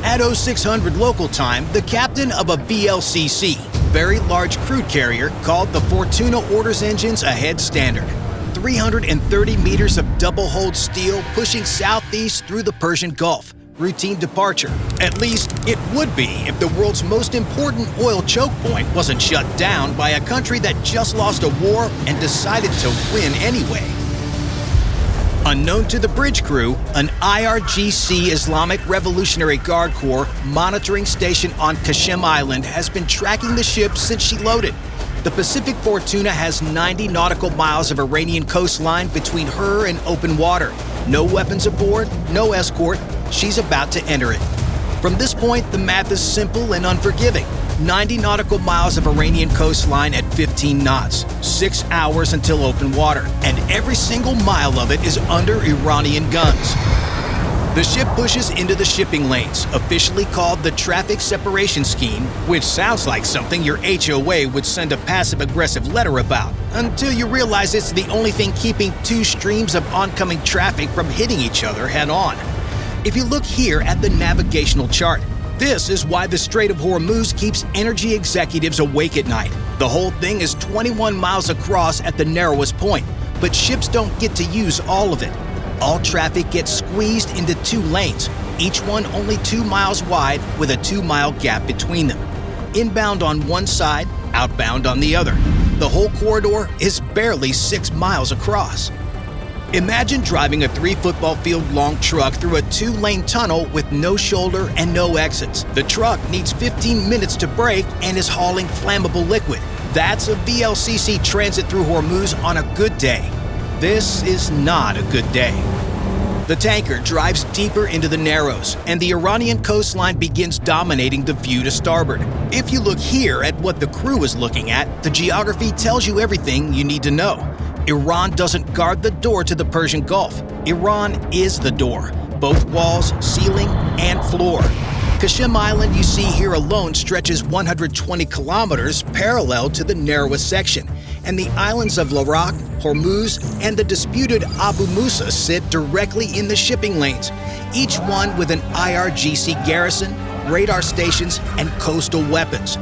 At 0600 local time, the captain of a VLCC, very large crude carrier, called the Fortuna orders engines ahead standard. 330 meters of double-hulled steel pushing southeast through the Persian Gulf. Routine departure. At least, it would be if the world's most important oil choke point wasn't shut down by a country that just lost a war and decided to win anyway. Unknown to the bridge crew, an IRGC Islamic Revolutionary Guard Corps monitoring station on Qashem Island has been tracking the ship since she loaded. The Pacific Fortuna has 90 nautical miles of Iranian coastline between her and open water. No weapons aboard, no escort. She's about to enter it. From this point, the math is simple and unforgiving. 90 nautical miles of Iranian coastline at 15 knots, 6 hours until open water, and every single mile of it is under Iranian guns. The ship pushes into the shipping lanes, officially called the Traffic Separation Scheme, which sounds like something your HOA would send a passive-aggressive letter about, until you realize it's the only thing keeping two streams of oncoming traffic from hitting each other head-on. If you look here at the navigational chart, this is why the Strait of Hormuz keeps energy executives awake at night. The whole thing is 21 miles across at the narrowest point, but ships don't get to use all of it. All traffic gets squeezed into 2 lanes, each one only 2 miles wide with a 2-mile gap between them. Inbound on one side, outbound on the other. The whole corridor is barely 6 miles across. Imagine driving a 3-football field long truck through a 2-lane tunnel with no shoulder and no exits. The truck needs 15 minutes to brake and is hauling flammable liquid. That's a VLCC transit through Hormuz on a good day. This is not a good day. The tanker drives deeper into the Narrows, and the Iranian coastline begins dominating the view to starboard. If you look here at what the crew is looking at, the geography tells you everything you need to know. Iran doesn't guard the door to the Persian Gulf. Iran is the door, both walls, ceiling, and floor. Qashem Island you see here alone stretches 120 kilometers parallel to the narrowest section, and the islands of Larak, Hormuz, and the disputed Abu Musa sit directly in the shipping lanes, each one with an IRGC garrison, radar stations, and coastal weapons.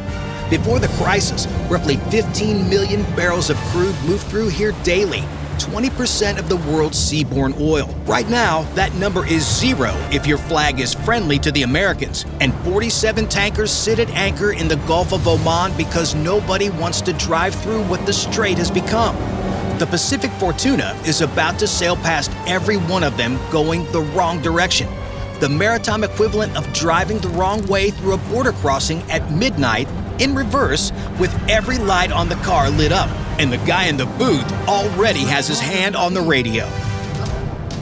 Before the crisis, roughly 15 million barrels of crude moved through here daily, 20% of the world's seaborne oil. Right now, that number is 0 if your flag is friendly to the Americans, and 47 tankers sit at anchor in the Gulf of Oman because nobody wants to drive through what the strait has become. The Pacific Fortuna is about to sail past every one of them going the wrong direction. The maritime equivalent of driving the wrong way through a border crossing at midnight in reverse with every light on the car lit up, and the guy in the booth already has his hand on the radio.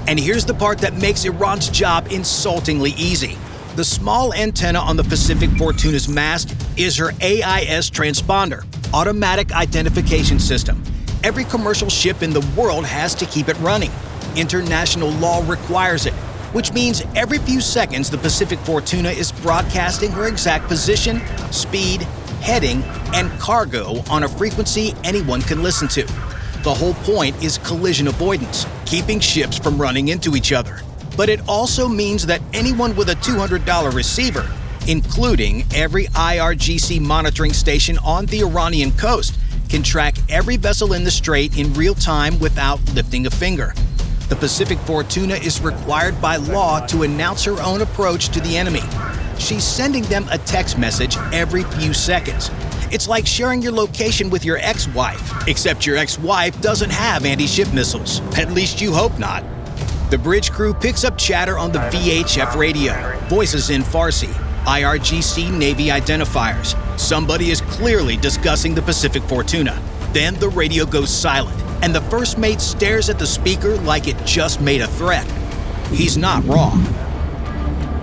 And here's the part that makes Iran's job insultingly easy. The small antenna on the Pacific Fortuna's mast is her AIS transponder, Automatic Identification System. Every commercial ship in the world has to keep it running. International law requires it, which means every few seconds the Pacific Fortuna is broadcasting her exact position, speed, heading, and cargo on a frequency anyone can listen to. The whole point is collision avoidance, keeping ships from running into each other. But it also means that anyone with a $200 receiver, including every IRGC monitoring station on the Iranian coast, can track every vessel in the strait in real time without lifting a finger. The Pacific Fortuna is required by law to announce her own approach to the enemy. She's sending them a text message every few seconds. It's like sharing your location with your ex-wife, except your ex-wife doesn't have anti-ship missiles. At least you hope not. The bridge crew picks up chatter on the VHF radio, voices in Farsi, IRGC Navy identifiers. Somebody is clearly discussing the Pacific Fortuna. Then the radio goes silent, and the first mate stares at the speaker like it just made a threat. He's not wrong.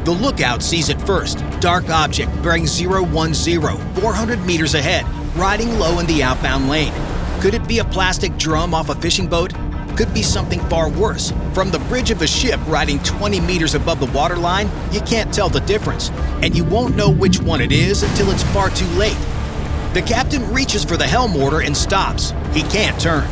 The lookout sees it first. Dark object bearing 010, 400 meters ahead, riding low in the outbound lane. Could it be a plastic drum off a fishing boat? Could be something far worse. From the bridge of a ship riding 20 meters above the waterline, you can't tell the difference, and you won't know which one it is until it's far too late. The captain reaches for the helm order and stops. He can't turn.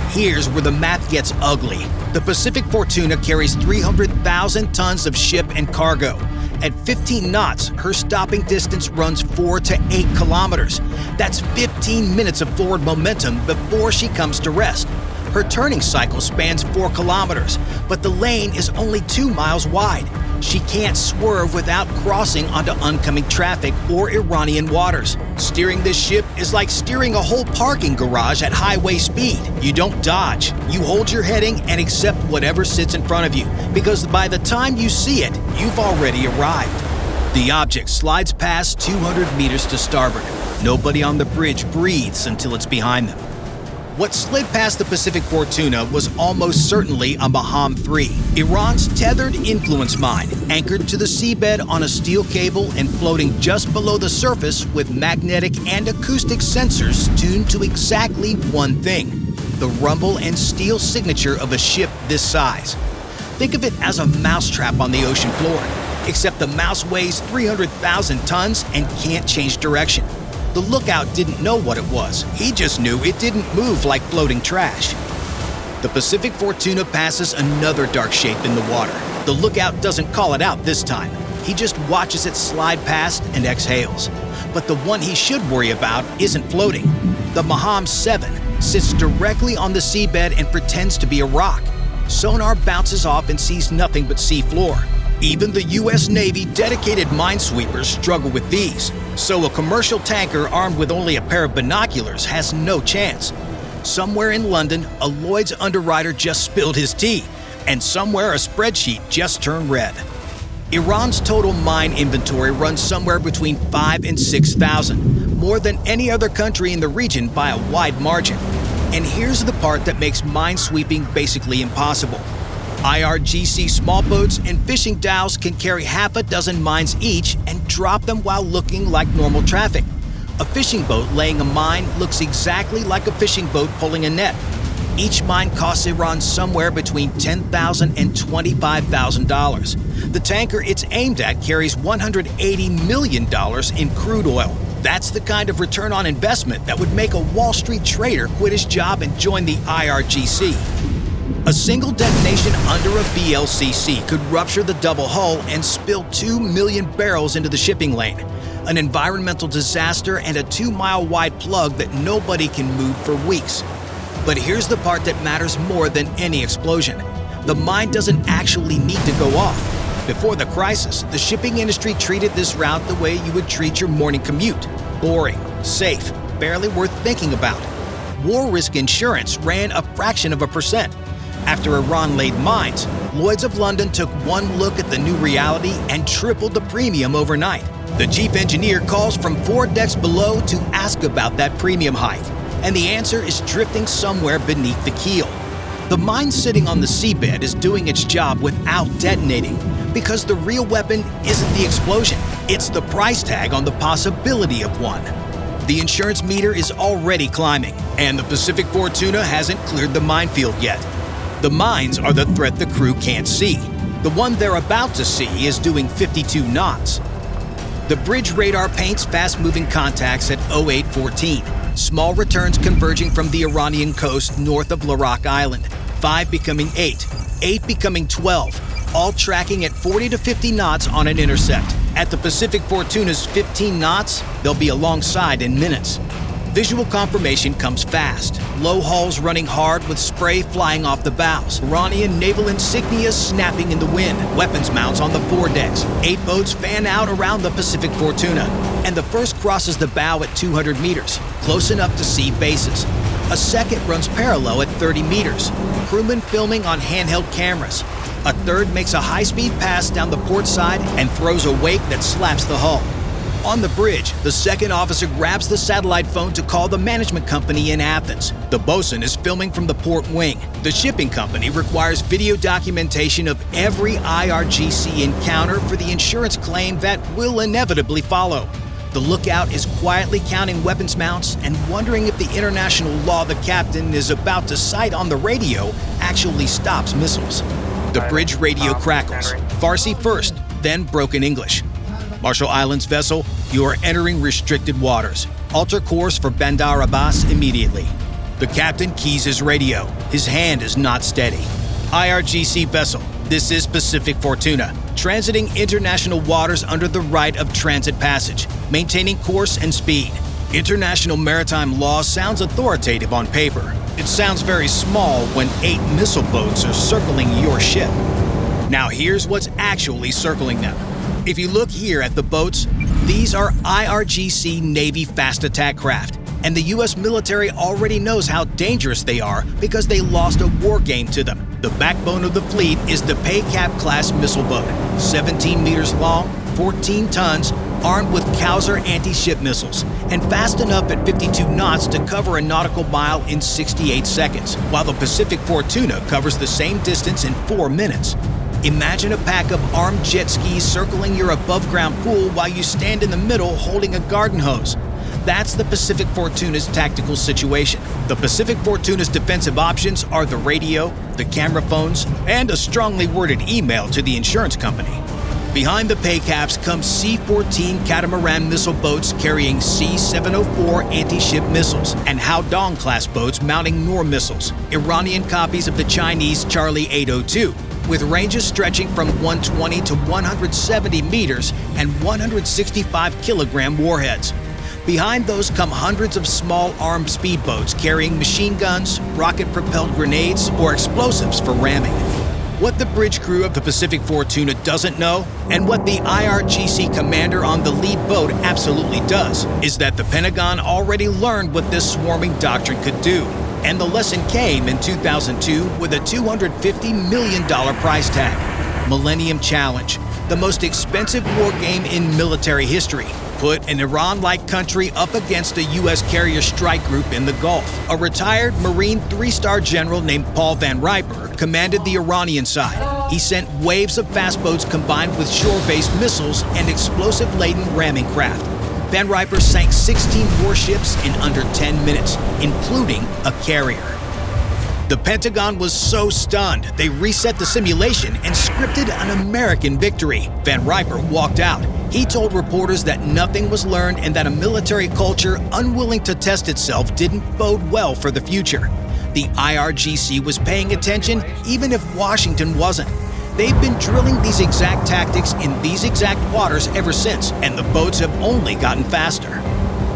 Here's where the math gets ugly. The Pacific Fortuna carries 300,000 tons of ship and cargo. At 15 knots, her stopping distance runs 4 to 8 kilometers. That's 15 minutes of forward momentum before she comes to rest. Her turning cycle spans 4 kilometers, but the lane is only 2 miles wide. She can't swerve without crossing onto oncoming traffic or Iranian waters. Steering this ship is like steering a whole parking garage at highway speed. You don't dodge. You hold your heading and accept whatever sits in front of you, because by the time you see it, you've already arrived. The object slides past 200 meters to starboard. Nobody on the bridge breathes until it's behind them. What slid past the Pacific Fortuna was almost certainly a Maham-3, Iran's tethered influence mine, anchored to the seabed on a steel cable and floating just below the surface with magnetic and acoustic sensors tuned to exactly one thing: the rumble and steel signature of a ship this size. Think of it as a mousetrap on the ocean floor, except the mouse weighs 300,000 tons and can't change direction. The lookout didn't know what it was. He just knew it didn't move like floating trash. The Pacific Fortuna passes another dark shape in the water. The lookout doesn't call it out this time. He just watches it slide past and exhales. But the one he should worry about isn't floating. The Maham-7 sits directly on the seabed and pretends to be a rock. Sonar bounces off and sees nothing but sea floor. Even the U.S. Navy dedicated minesweepers struggle with these, so a commercial tanker armed with only a pair of binoculars has no chance. Somewhere in London, a Lloyd's underwriter just spilled his tea, and somewhere a spreadsheet just turned red. Iran's total mine inventory runs somewhere between 5,000 and 6,000, more than any other country in the region by a wide margin. And here's the part that makes minesweeping basically impossible. IRGC small boats and fishing dhows can carry half a dozen mines each and drop them while looking like normal traffic. A fishing boat laying a mine looks exactly like a fishing boat pulling a net. Each mine costs Iran somewhere between $10,000 and $25,000. The tanker it's aimed at carries $180 million in crude oil. That's the kind of return on investment that would make a Wall Street trader quit his job and join the IRGC. A single detonation under a VLCC could rupture the double hull and spill 2 million barrels into the shipping lane. An environmental disaster and a 2-mile wide plug that nobody can move for weeks. But here's the part that matters more than any explosion. The mine doesn't actually need to go off. Before the crisis, the shipping industry treated this route the way you would treat your morning commute: boring, safe, barely worth thinking about. War risk insurance ran a fraction of a percent. After Iran laid mines, Lloyd's of London took one look at the new reality and tripled the premium overnight. The chief engineer calls from 4 decks below to ask about that premium hike, and the answer is drifting somewhere beneath the keel. The mine sitting on the seabed is doing its job without detonating, because the real weapon isn't the explosion, it's the price tag on the possibility of one. The insurance meter is already climbing, and the Pacific Fortuna hasn't cleared the minefield yet. The mines are the threat the crew can't see. The one they're about to see is doing 52 knots. The bridge radar paints fast-moving contacts at 0814, small returns converging from the Iranian coast north of Larak Island, 5 becoming 8, 8 becoming 12, all tracking at 40 to 50 knots on an intercept. At the Pacific Fortuna's 15 knots, they'll be alongside in minutes. Visual confirmation comes fast. Low hulls running hard with spray flying off the bows. Iranian naval insignia snapping in the wind. Weapons mounts on the foredecks. 8 boats fan out around the Pacific Fortuna. And the first crosses the bow at 200 meters, close enough to see bases. A second runs parallel at 30 meters. Crewmen filming on handheld cameras. A third makes a high-speed pass down the port side and throws a wake that slaps the hull. On the bridge, the second officer grabs the satellite phone to call the management company in Athens. The bosun is filming from the port wing. The shipping company requires video documentation of every IRGC encounter for the insurance claim that will inevitably follow. The lookout is quietly counting weapons mounts and wondering if the international law the captain is about to cite on the radio actually stops missiles. The bridge radio crackles. Farsi first, then broken English. Marshall Islands vessel, you are entering restricted waters. Alter course for Bandar Abbas immediately. The captain keys his radio. His hand is not steady. IRGC vessel, this is Pacific Fortuna. transiting international waters under the right of transit passage, maintaining course and speed. International maritime law sounds authoritative on paper. It sounds very small when 8 missile boats are circling your ship. Now here's what's actually circling them. If you look here at the boats, these are IRGC Navy fast attack craft, and the US military already knows how dangerous they are because they lost a war game to them. The backbone of the fleet is the Peykaap class missile boat, 17 meters long, 14 tons, armed with Qader anti-ship missiles, and fast enough at 52 knots to cover a nautical mile in 68 seconds, while the Pacific Fortuna covers the same distance in 4 minutes. Imagine a pack of armed jet skis circling your above-ground pool while you stand in the middle holding a garden hose. That's the Pacific Fortuna's tactical situation. The Pacific Fortuna's defensive options are the radio, the camera phones, and a strongly worded email to the insurance company. Behind the Peykaps come C-14 catamaran missile boats carrying C-704 anti-ship missiles and Houdong-class boats mounting Noor missiles, Iranian copies of the Chinese Charlie 802, with ranges stretching from 120 to 170 meters and 165-kilogram warheads. Behind those come hundreds of small armed speedboats carrying machine guns, rocket-propelled grenades, or explosives for ramming. What the bridge crew of the Pacific Fortuna doesn't know, and what the IRGC commander on the lead boat absolutely does, is that the Pentagon already learned what this swarming doctrine could do. And the lesson came in 2002 with a $250 million price tag. Millennium Challenge, the most expensive war game in military history, put an Iran-like country up against a U.S. carrier strike group in the Gulf. A retired Marine 3-star general named Paul Van Riper commanded the Iranian side. He sent waves of fast boats combined with shore-based missiles and explosive-laden ramming craft. Van Riper sank 16 warships in under 10 minutes, including a carrier. The Pentagon was so stunned, they reset the simulation and scripted an American victory. Van Riper walked out. He told reporters that nothing was learned and that a military culture unwilling to test itself didn't bode well for the future. The IRGC was paying attention even if Washington wasn't. They've been drilling these exact tactics in these exact waters ever since, and the boats have only gotten faster.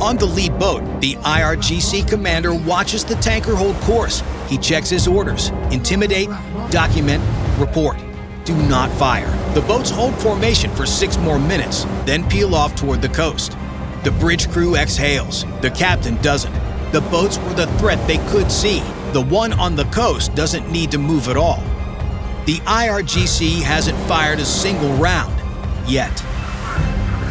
On the lead boat, the IRGC commander watches the tanker hold course. He checks his orders: intimidate, document, report. Do not fire. The boats hold formation for 6 more minutes, then peel off toward the coast. The bridge crew exhales. The captain doesn't. The boats were the threat they could see. The one on the coast doesn't need to move at all. The IRGC hasn't fired a single round yet.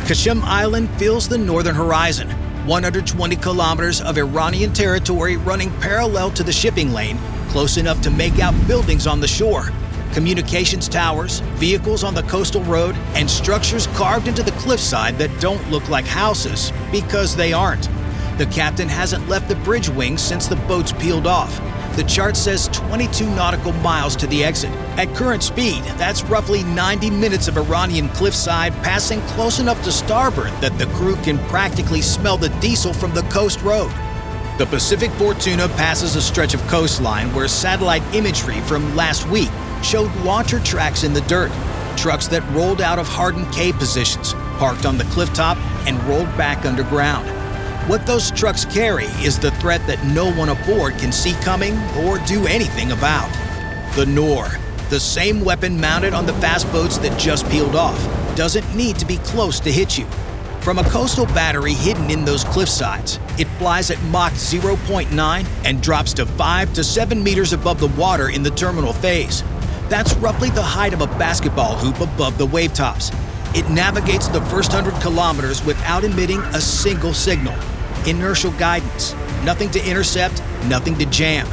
Qasem Island fills the northern horizon, 120 kilometers of Iranian territory running parallel to the shipping lane, close enough to make out buildings on the shore, communications towers, vehicles on the coastal road, and structures carved into the cliffside that don't look like houses because they aren't. The captain hasn't left the bridge wing since the boats peeled off. The chart says 22 nautical miles to the exit. At current speed, that's roughly 90 minutes of Iranian cliffside passing close enough to starboard that the crew can practically smell the diesel from the coast road. The Pacific Fortuna passes a stretch of coastline where satellite imagery from last week showed launcher tracks in the dirt, trucks that rolled out of hardened cave positions, parked on the clifftop, and rolled back underground. What those trucks carry is the threat that no one aboard can see coming or do anything about. The Noor, the same weapon mounted on the fast boats that just peeled off, doesn't need to be close to hit you. From a coastal battery hidden in those cliffsides, it flies at Mach 0.9 and drops to 5 to 7 meters above the water in the terminal phase. That's roughly the height of a basketball hoop above the wave tops. It navigates the first 100 kilometers without emitting a single signal. Inertial guidance. Nothing to intercept, nothing to jam.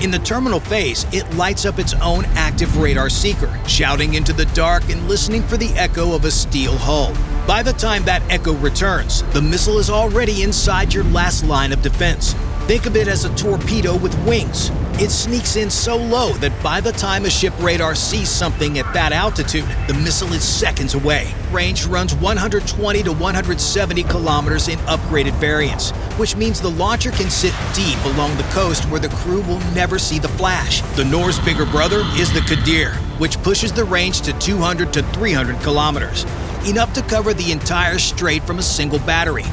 In the terminal phase, it lights up its own active radar seeker, shouting into the dark and listening for the echo of a steel hull. By the time that echo returns, the missile is already inside your last line of defense. Think of it as a torpedo with wings. It sneaks in so low that by the time a ship radar sees something at that altitude, the missile is seconds away. Range runs 120 to 170 kilometers in upgraded variants, which means the launcher can sit deep along the coast where the crew will never see the flash. The Noor's bigger brother is the Qader, which pushes the range to 200 to 300 kilometers, enough to cover the entire strait from a single battery.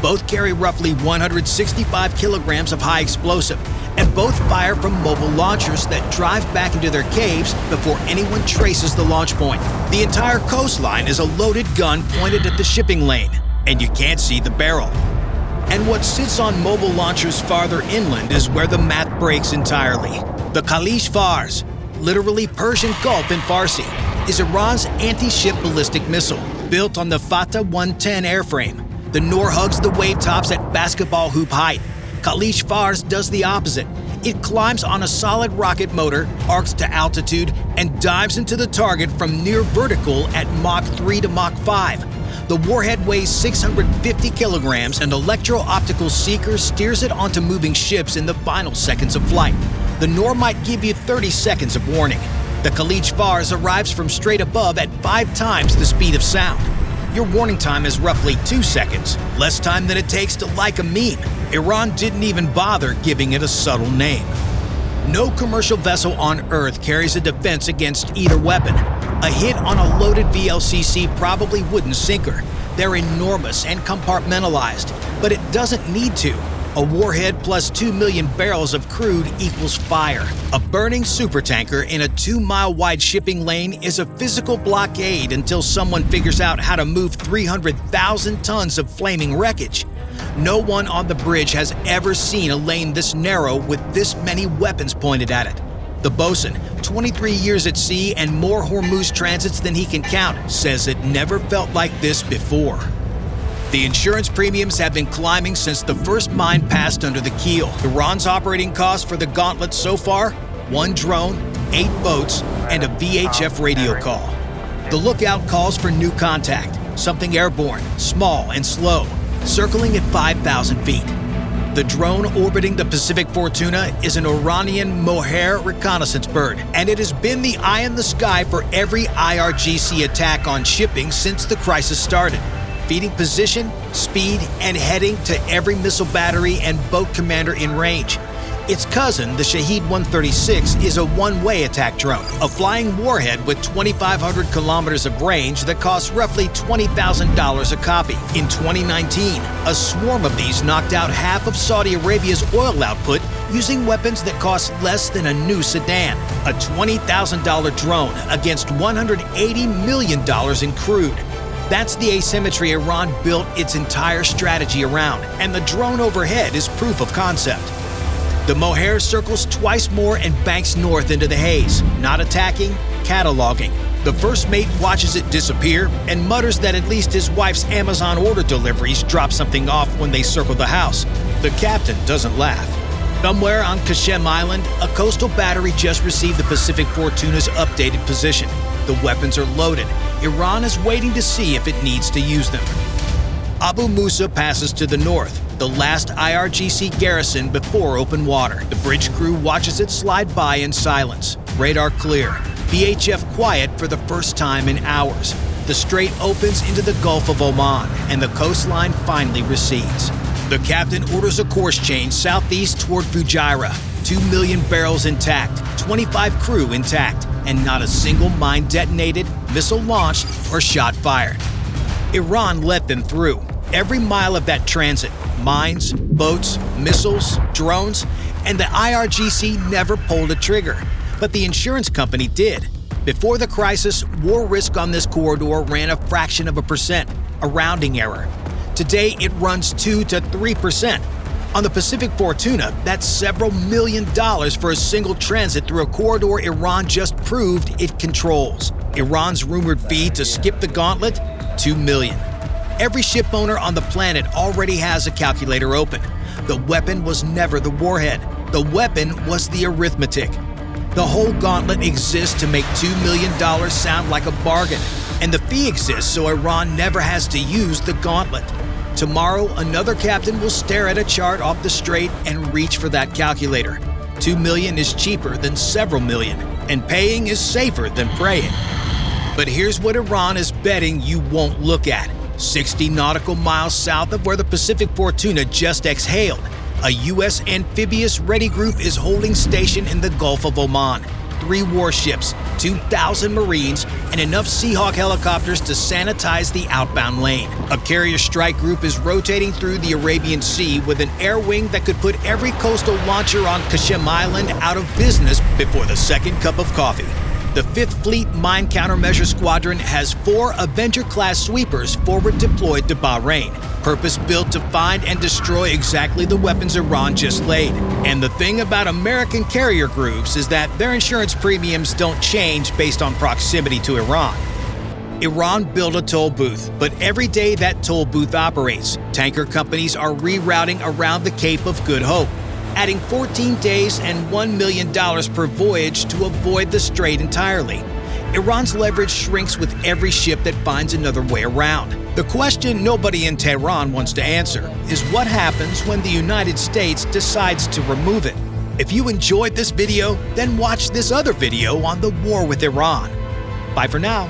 Both carry roughly 165 kilograms of high explosive, and both fire from mobile launchers that drive back into their caves before anyone traces the launch point. The entire coastline is a loaded gun pointed at the shipping lane, and you can't see the barrel. And what sits on mobile launchers farther inland is where the math breaks entirely. The Khalij Fars, literally Persian Gulf in Farsi, is Iran's anti-ship ballistic missile, built on the Fateh 110 airframe. The Noor hugs the wave tops at basketball hoop height. Khalij Fars does the opposite. It climbs on a solid rocket motor, arcs to altitude, and dives into the target from near vertical at Mach 3 to Mach 5. The warhead weighs 650 kilograms, and electro-optical seeker steers it onto moving ships in the final seconds of flight. The Noor might give you 30 seconds of warning. The Khalij Fars arrives from straight above at 5 times the speed of sound. Your warning time is roughly 2 seconds, less time than it takes to like a meme. Iran didn't even bother giving it a subtle name. No commercial vessel on Earth carries a defense against either weapon. A hit on a loaded VLCC probably wouldn't sink her. They're enormous and compartmentalized, but it doesn't need to. A warhead plus 2 million barrels of crude equals fire. A burning supertanker in a 2-mile-wide shipping lane is a physical blockade until someone figures out how to move 300,000 tons of flaming wreckage. No one on the bridge has ever seen a lane this narrow with this many weapons pointed at it. The bosun, 23 years at sea and more Hormuz transits than he can count, says it never felt like this before. The insurance premiums have been climbing since the first mine passed under the keel. Iran's operating costs for the gauntlet so far: 1 drone, 8 boats, and a VHF radio call. The lookout calls for new contact, something airborne, small and slow, circling at 5,000 feet. The drone orbiting the Pacific Fortuna is an Iranian Mohajer reconnaissance bird, and it has been the eye in the sky for every IRGC attack on shipping since the crisis started, feeding position, speed, and heading to every missile battery and boat commander in range. Its cousin, the Shahed 136, is a one-way attack drone, a flying warhead with 2,500 kilometers of range that costs roughly $20,000 a copy. In 2019, a swarm of these knocked out half of Saudi Arabia's oil output using weapons that cost less than a new sedan. A $20,000 drone against $180 million in crude. That's the asymmetry Iran built its entire strategy around, and the drone overhead is proof of concept. The Mohajer circles twice more and banks north into the haze, not attacking, cataloging. The first mate watches it disappear and mutters that at least his wife's Amazon order deliveries drop something off when they circle the house. The captain doesn't laugh. Somewhere on Qasem Island, a coastal battery just received the Pacific Fortuna's updated position. The weapons are loaded. Iran is waiting to see if it needs to use them. Abu Musa passes to the north, the last IRGC garrison before open water. The bridge crew watches it slide by in silence. Radar clear. VHF quiet for the first time in hours. The strait opens into the Gulf of Oman, and the coastline finally recedes. The captain orders a course change southeast toward Fujairah. 2 million barrels intact, 25 crew intact, and not a single mine detonated, missile launched, or shot fired. Iran let them through. Every mile of that transit, mines, boats, missiles, drones, and the IRGC never pulled a trigger. But the insurance company did. Before the crisis, war risk on this corridor ran a fraction of a percent, a rounding error. Today, it runs 2 to 3%. On the Pacific Fortuna, that's several $1 million for a single transit through a corridor Iran just proved it controls. Iran's rumored fee to skip the gauntlet? $2 million. Every ship owner on the planet already has a calculator open. The weapon was never the warhead. The weapon was the arithmetic. The whole gauntlet exists to make $2 million sound like a bargain. And the fee exists so Iran never has to use the gauntlet. Tomorrow, another captain will stare at a chart off the strait and reach for that calculator. 2 million is cheaper than several million, and paying is safer than praying. But here's what Iran is betting you won't look at. 60 nautical miles south of where the Pacific Fortuna just exhaled, a U.S. amphibious ready group is holding station in the Gulf of Oman. 3 warships, 2,000 Marines, and enough Seahawk helicopters to sanitize the outbound lane. A carrier strike group is rotating through the Arabian Sea with an air wing that could put every coastal launcher on Qasem Island out of business before the second cup of coffee. The 5th Fleet Mine Countermeasure Squadron has 4 Avenger-class sweepers forward deployed to Bahrain, purpose-built to find and destroy exactly the weapons Iran just laid. And the thing about American carrier groups is that their insurance premiums don't change based on proximity to Iran. Iran built a toll booth, but every day that toll booth operates, tanker companies are rerouting around the Cape of Good Hope, adding 14 days and $1 million per voyage to avoid the strait entirely. Iran's leverage shrinks with every ship that finds another way around. The question nobody in Tehran wants to answer is what happens when the United States decides to remove it. If you enjoyed this video, then watch this other video on the war with Iran. Bye for now.